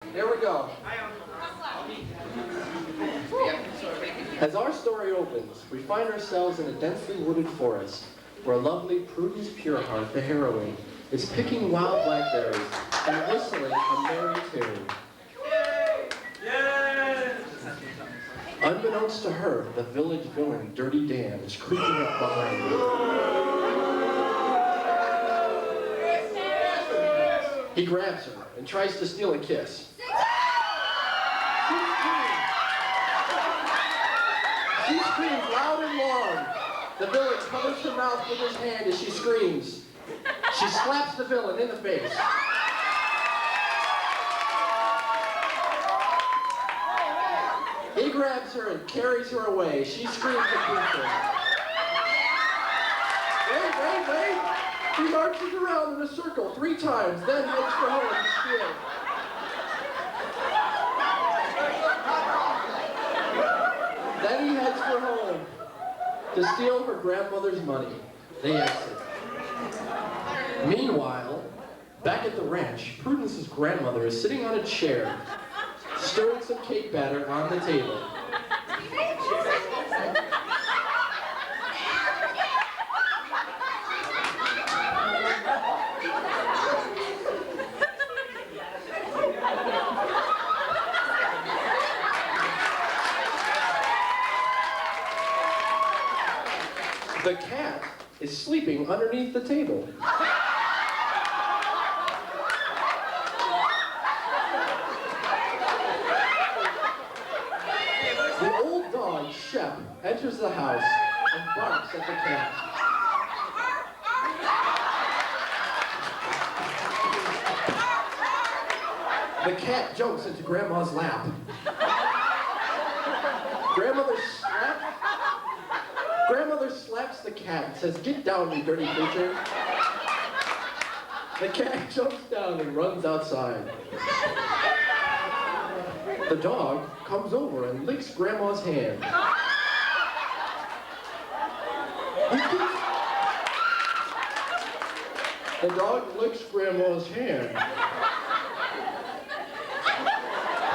Here we go. As our story opens, we find ourselves in a densely wooded forest, where lovely Prudence Pureheart, the heroine, is picking wild blackberries and whistling a merry tune. Unbeknownst to her, the village villain, Dirty Dan, is creeping up behind her. He grabs her and tries to steal a kiss. She screams loud and long. The villain covers her mouth with his hand as she screams. She slaps the villain in the face. He grabs her and carries her away. She screams against him. Wait! He marches around in a circle 3 times, then heads for home to steal. Then he heads for home to steal her grandmother's money. They exit. Meanwhile, back at the ranch, Prudence's grandmother is sitting on a chair, stirring some cake batter on the table. The cat is sleeping underneath the table. The old dog, Shep, enters the house and barks at the cat. The cat jumps into Grandma's lap. Grandmother slaps the cat and says, "Get down, you dirty creature." The cat jumps down and runs outside. The dog comes over and licks Grandma's hand. The dog licks Grandma's hand.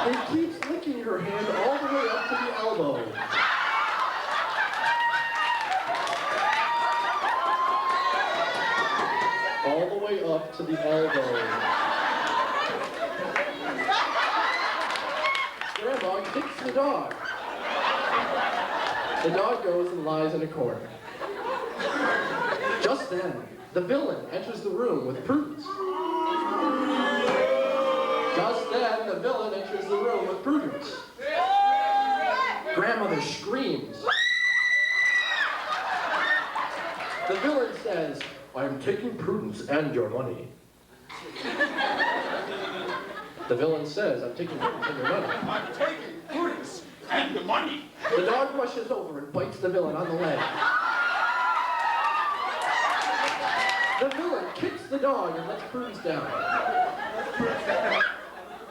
He keeps licking her hand all the way up to the elbow. All the way up to the elbow. Grandma kicks the dog. The dog goes and lies in a corner. Just then, the villain enters the room with Prudence. Grandmother screams. The villain says, "I'm taking Prudence and your money." The villain says, "I'm taking Prudence and your money." "I'm taking Prudence and the money." The dog rushes over and bites the villain on the leg. The villain kicks the dog and lets Prudence down.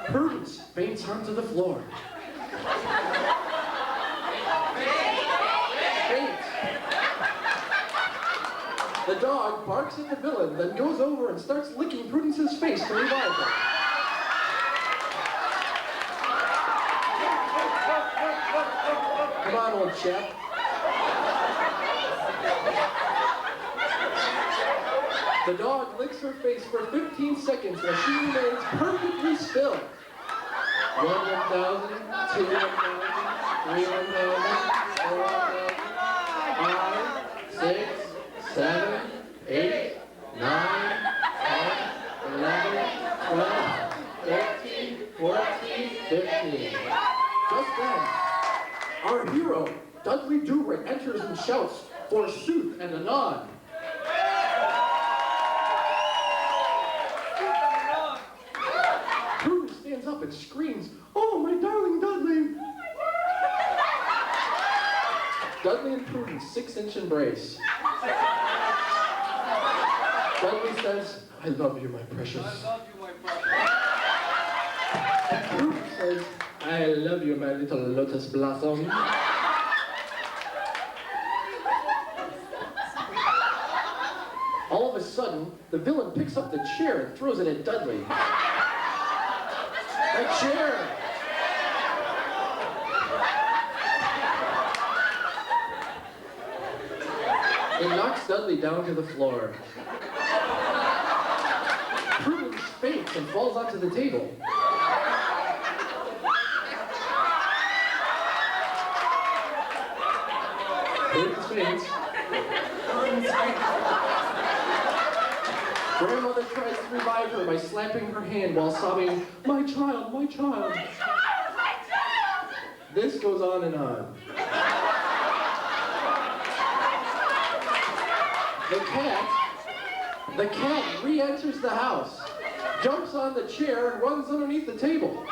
Prudence faints onto the floor. Faints. The dog barks at the villain, then goes over and starts licking Prudence's face to revive her. Come on, old chap. The dog licks her face for 15 seconds while she remains perfectly still. 1 1,000, 2 1,000, 3 1,000, 4 1,000, 5, 6, 7, 8, 9, 10, 11, 12, 13, 14, 15. Just then, our hero, Dudley Do-Right, enters and shouts, "Forsooth and anon." Prudence stands up and screams, "Oh, my darling Dudley!" Dudley and Prudence 6-inch embrace. Dudley says, "I love you, my precious." I love you, my brother. And Prudence says, "I love you, my little lotus blossom." All of a sudden, the villain picks up the chair and throws it at Dudley. The chair. It knocks Dudley down to the floor. Prudence faints and falls onto the table. Prudence faints. Grandmother tries to revive her by slapping her hand while sobbing, "My child, my child." This goes on and on. The cat re-enters the house, jumps on the chair, and runs underneath the table.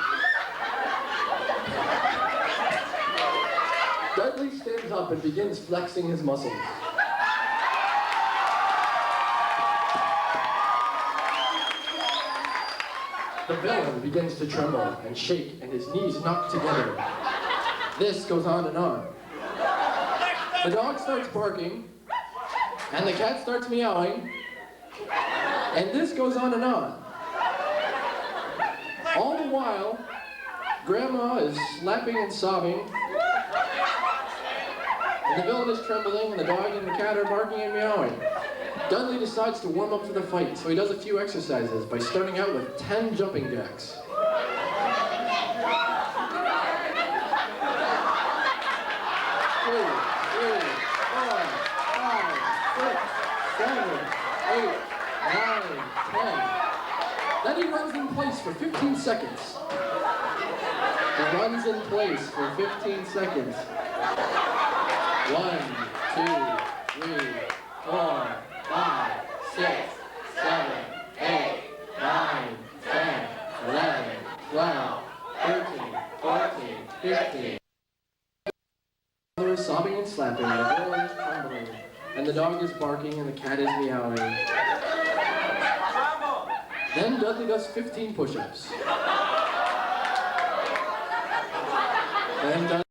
Dudley stands up and begins flexing his muscles. The villain begins to tremble and shake, and his knees knock together. This goes on and on. The dog starts barking, and the cat starts meowing, and this goes on and on. All the while, Grandma is slapping and sobbing, and the villain is trembling, and the dog and the cat are barking and meowing. Dudley decides to warm up for the fight, so he does a few exercises by starting out with 10 jumping jacks. 2, 3, 4, 5, 6, 7, 8, 9, 10. Then he runs in place for 15 seconds. He runs in place for 15 seconds. 1, 2, 3, 4, 5, 6, 7, 8, 9, 10, 11, 12, 13, 14, 15. The mother is sobbing and slapping, and the villain is trembling, and the dog is barking, and the cat is meowing. Then Dudley does 15 push-ups. Then Dudley